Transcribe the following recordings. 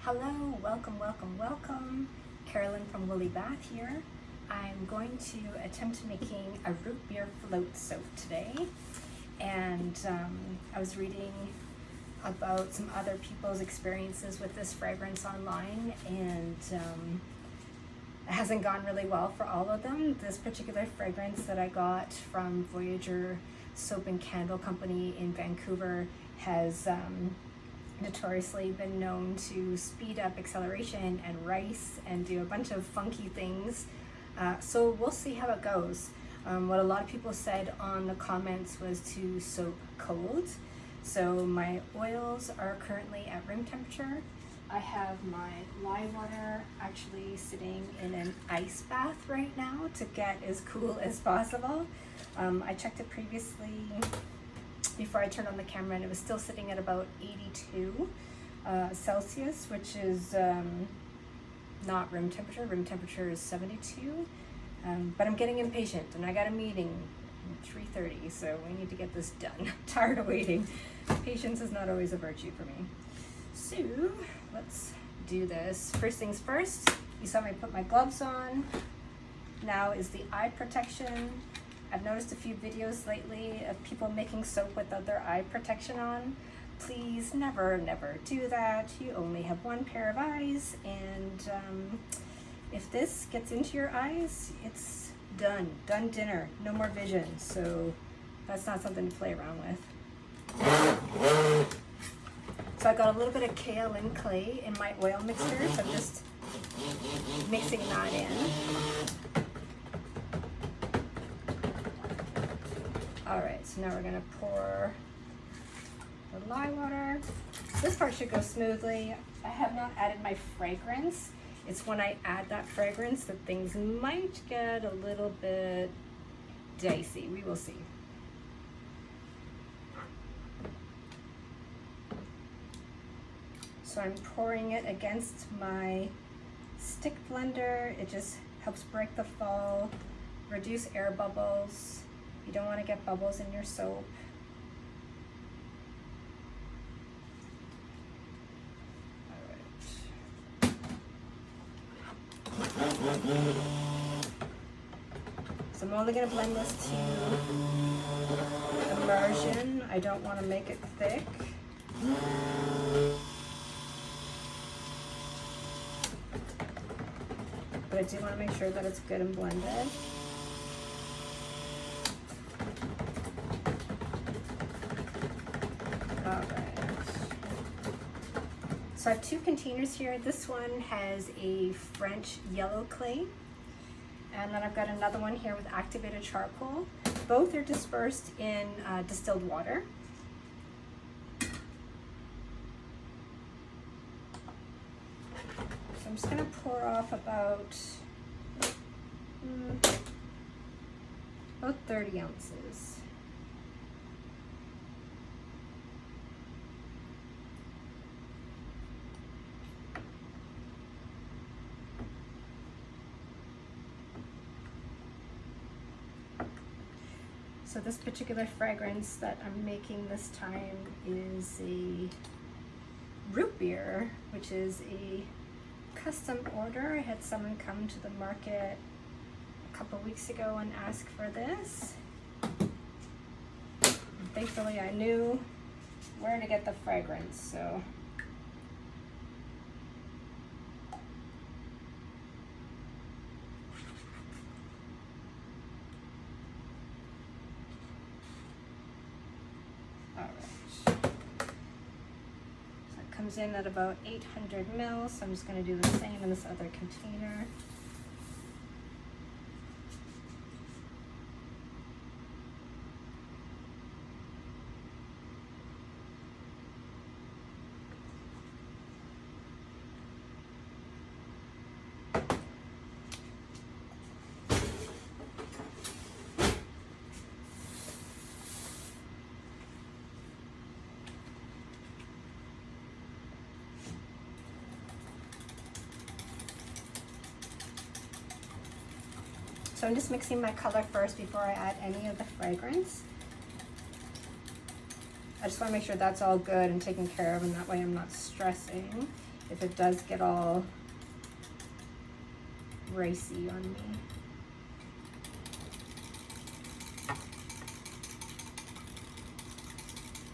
Hello, welcome. Carolyn from Woolly Bath here. I'm going to attempt making a root beer float soap today. And I was reading about some other people's experiences with this fragrance online, and it hasn't gone really well for all of them. This particular fragrance that I got from Voyager Soap and Candle Company in Vancouver has notoriously been known to speed up acceleration and rice and do a bunch of funky things. So we'll see how it goes. What a lot of people said on the comments was to soap cold. So my oils are currently at room temperature. I have my lye water actually sitting in an ice bath right now to get as cool as possible. I checked it previously before I turned on the camera, and it was still sitting at about 82 Celsius, which is not room temperature. Room temperature is 72. But I'm getting impatient, and I got a meeting at 3:30, so we need to get this done. I'm tired of waiting. Patience is not always a virtue for me. So let's do this. First things first, you saw me put my gloves on. Now is the eye protection. I've noticed a few videos lately of people making soap without their eye protection on. Please never do that. You only have one pair of eyes, and if this gets into your eyes, it's done dinner, no more vision. So that's not something to play around with. So I got a little bit of kale and clay in my oil mixture, so I'm just mixing that in. All right, so now we're gonna pour the lye water. This part should go smoothly. I have not added my fragrance. It's when I add that fragrance that things might get a little bit dicey. We will see. So I'm pouring it against my stick blender. It just helps break the fall, reduce air bubbles. You don't want to get bubbles in your soap. So I'm only going to blend this to immersion. I don't want to make it thick. But I do want to make sure that it's good and blended. So I have two containers here. This one has a French yellow clay, and then I've got another one here with activated charcoal. Both are dispersed in distilled water. So I'm just gonna pour off about 30 ounces. So this particular fragrance that I'm making this time is a root beer, which is a custom order. I had someone come to the market a couple weeks ago and ask for this. And thankfully I knew where to get the fragrance, so. Comes in at about 800 mils, so I'm just going to do the same in this other container. So I'm just mixing my color first before I add any of the fragrance. I just want to make sure that's all good and taken care of, and that way I'm not stressing. if it does get all ricey on me.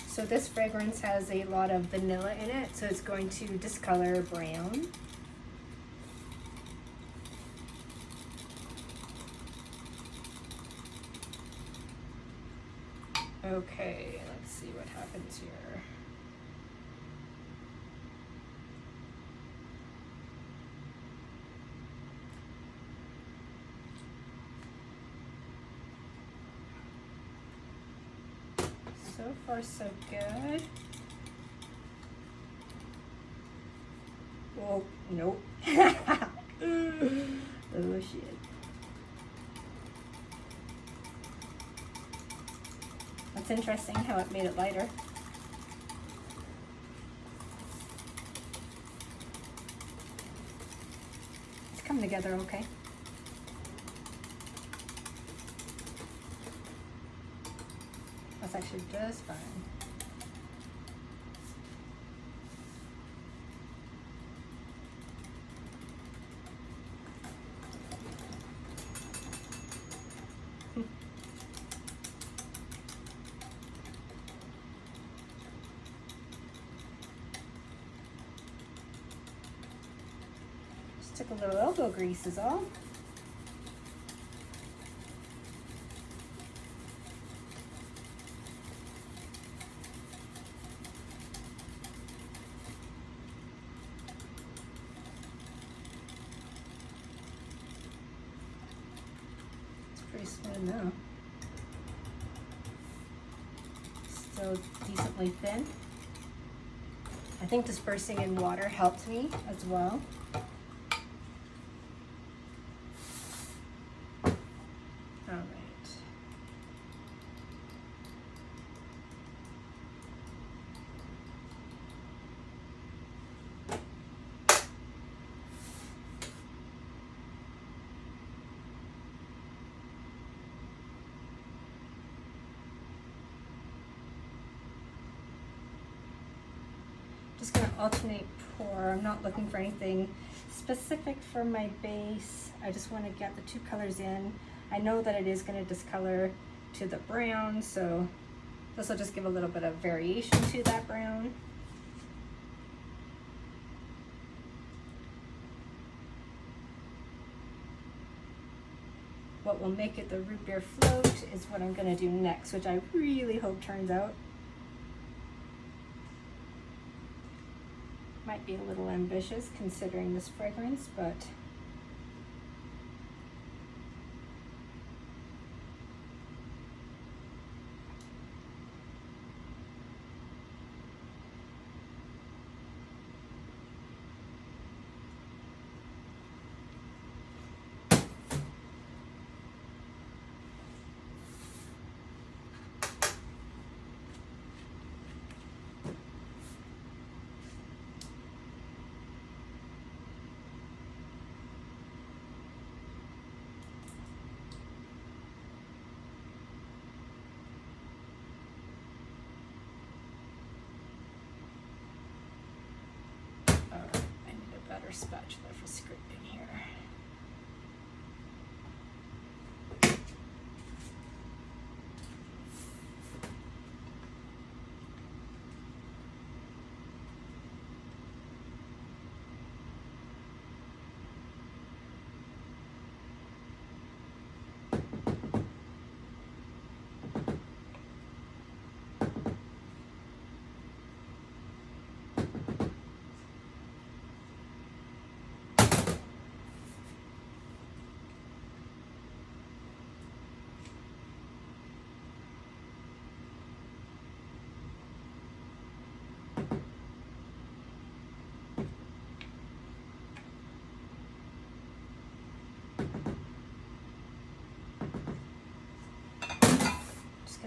So this fragrance has a lot of vanilla in it, so it's going to discolor brown. Okay, let's see what happens here. So far, so good. Oh, nope. Oh, shit. That's interesting how it made it lighter. It's coming together okay. That's actually just fine. Just took a little elbow grease is all. Pretty smooth now. Still decently thin. I think dispersing in water helped me as well. All right. Just going to alternate pour. I'm not looking for anything specific for my base. I just want to get the two colors in. I know that it is going to discolor to the brown, so this will just give a little bit of variation to that brown. What will make it the root beer float is what I'm going to do next, which I really hope turns out. Might be a little ambitious considering this fragrance, but spatula for scraping here.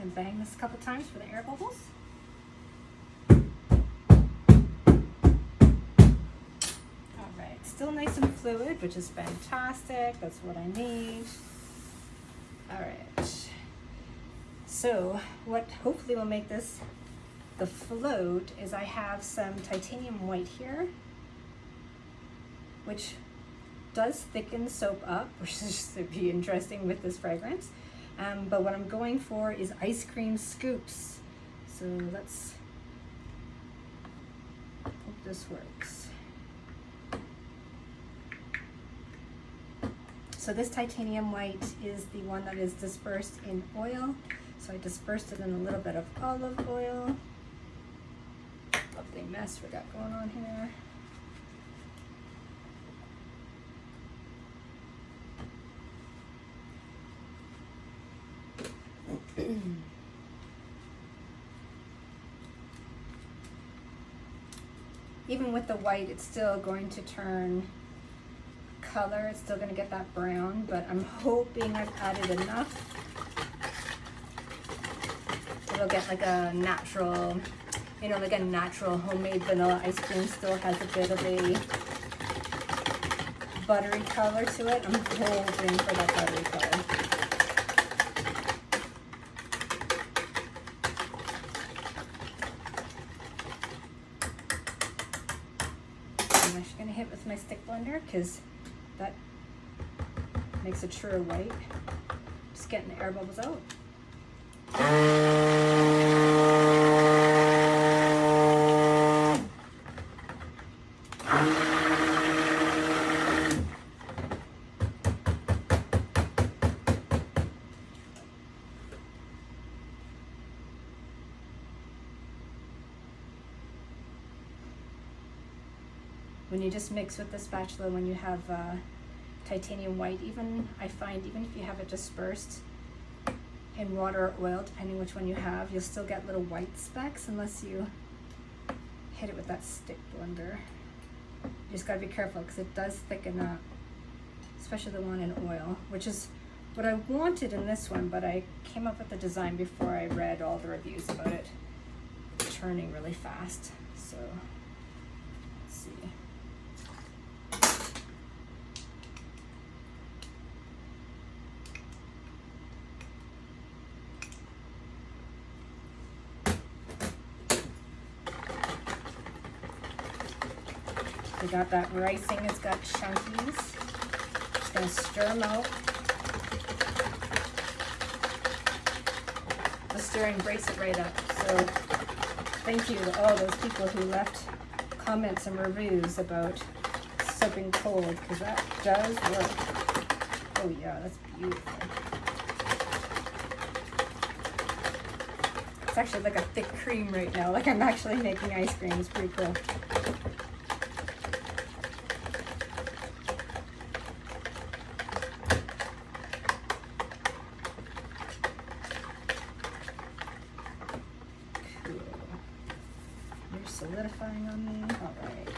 And bang this a couple times for the air bubbles. All right, still nice and fluid, which is fantastic. That's what I need. All right. So what hopefully will make this the float is I have some titanium white here. which does thicken soap up, which is to be interesting with this fragrance. But what I'm going for is ice cream scoops. So let's hope this works. So this titanium white is the one that is dispersed in oil. So I dispersed it in a little bit of olive oil. Lovely mess we got going on here. Even with the white, it's still going to turn color. It's still going to get that brown, but I'm hoping I've added enough. It'll get like a natural, you know, like a natural homemade vanilla ice cream still has a bit of a buttery color to it. I'm hoping for that buttery color. I'm actually going to hit with my stick blender because that makes a truer white. Just getting the air bubbles out. When you just mix with the spatula, when you have titanium white, I find even if you have it dispersed in water or oil, depending which one you have, you'll still get little white specks unless you hit it with that stick blender. You just gotta be careful because it does thicken up, especially the one in oil, which is what I wanted in this one, but I came up with the design before I read all the reviews about it turning really fast. So let's see. We got that ricing, it's got chunkies. Just gonna stir them out. The stirring breaks it right up. So thank you to all those people who left comments and reviews about soaping cold, because that does work. Oh yeah, that's beautiful. It's actually like a thick cream right now, like I'm actually making ice cream. It's pretty cool. Solidifying on me. All right.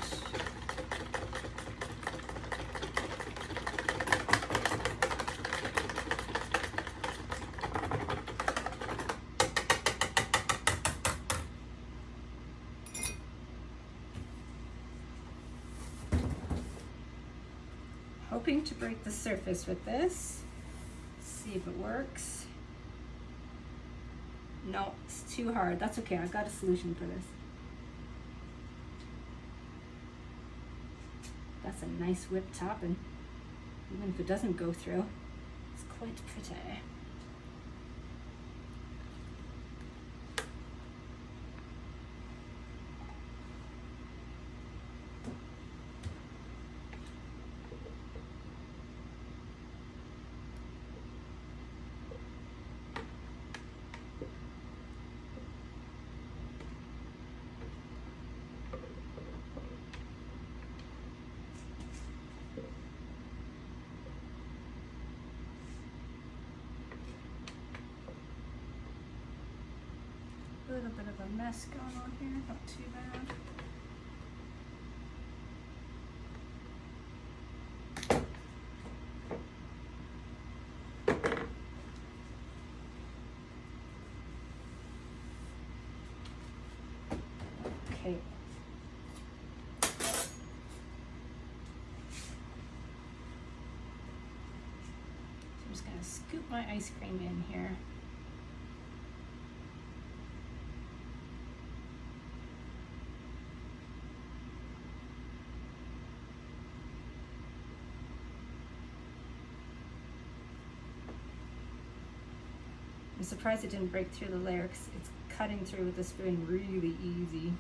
Hoping to break the surface with this. See if it works. No, it's too hard. That's okay. I've got a solution for this. That's a nice whipped top, and even if it doesn't go through, it's quite pretty. A little bit of a mess going on here, not too bad. Okay. So I'm just gonna scoop my ice cream in here. I'm surprised it didn't break through the layer because it's cutting through with the spoon really easy.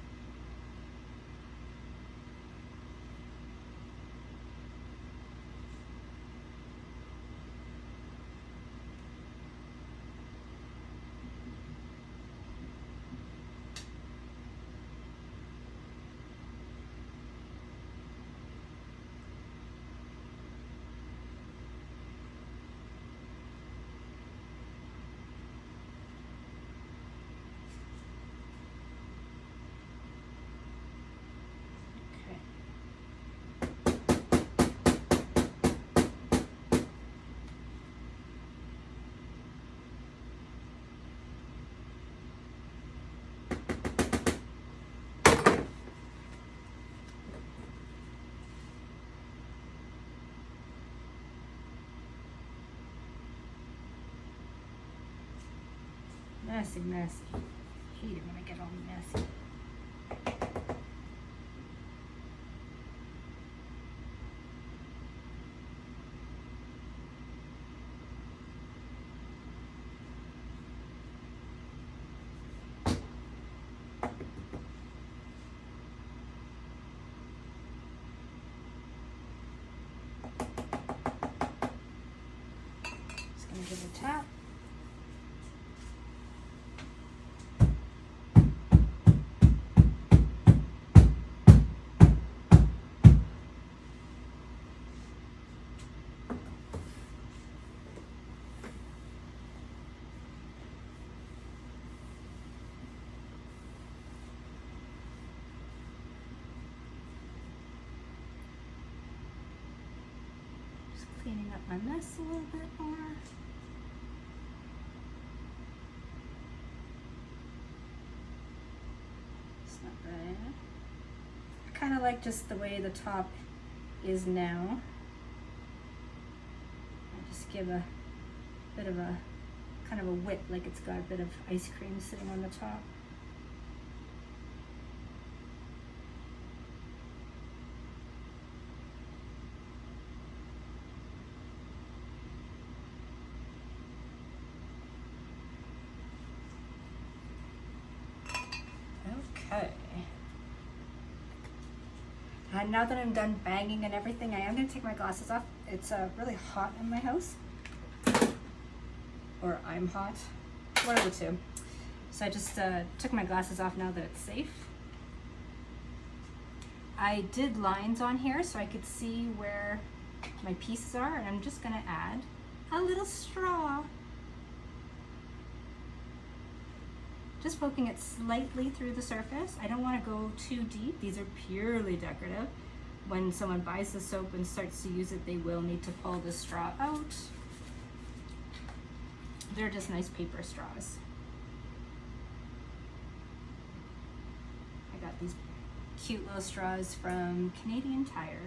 Messy, messy. Hate it when I get all messy. Just gonna give it a tap. Cleaning up my mess a little bit more. It's not bad. I kind of like just the way the top is now. I just give a bit of a kind of a whip, like it's got a bit of ice cream sitting on the top. Okay. And now that I'm done banging and everything, I am going to take my glasses off. It's really hot in my house. Or I'm hot. One of the two. So I just took my glasses off now that it's safe. I did lines on here so I could see where my pieces are, and I'm just going to add a little straw. Just poking it slightly through the surface. I don't want to go too deep. These are purely decorative. When someone buys the soap and starts to use it, they will need to pull the straw out. They're just nice paper straws. I got these cute little straws from Canadian Tire.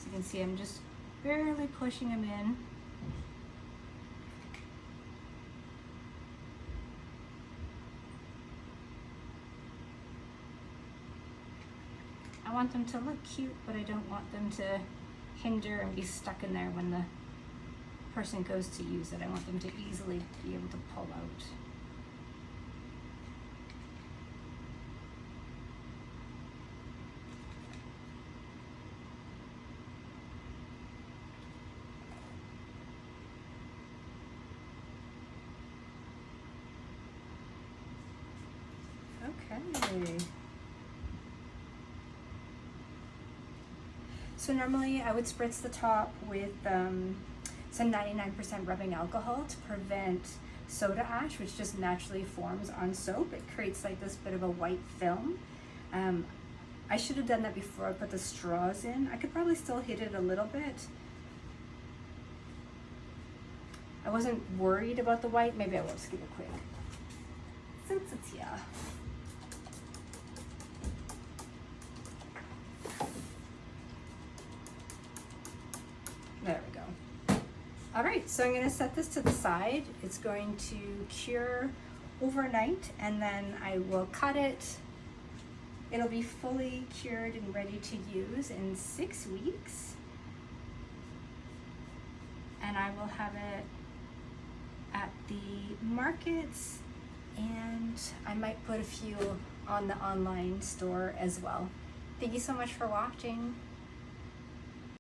You can see I'm just barely pushing them in. I want them to look cute, but I don't want them to hinder and be stuck in there when the person goes to use it. I want them to easily be able to pull out. Okay. So normally I would spritz the top with some 99% rubbing alcohol to prevent soda ash, which just naturally forms on soap. It creates like this bit of a white film. I should have done that before I put the straws in. I could probably still hit it a little bit. I wasn't worried about the white. Maybe I will just give it quick since it's here. There we go. All right, so I'm going to set this to the side. It's going to cure overnight, and then I will cut it. It'll be fully cured and ready to use in 6 weeks. And I will have it at the markets, and I might put a few on the online store as well. Thank you so much for watching.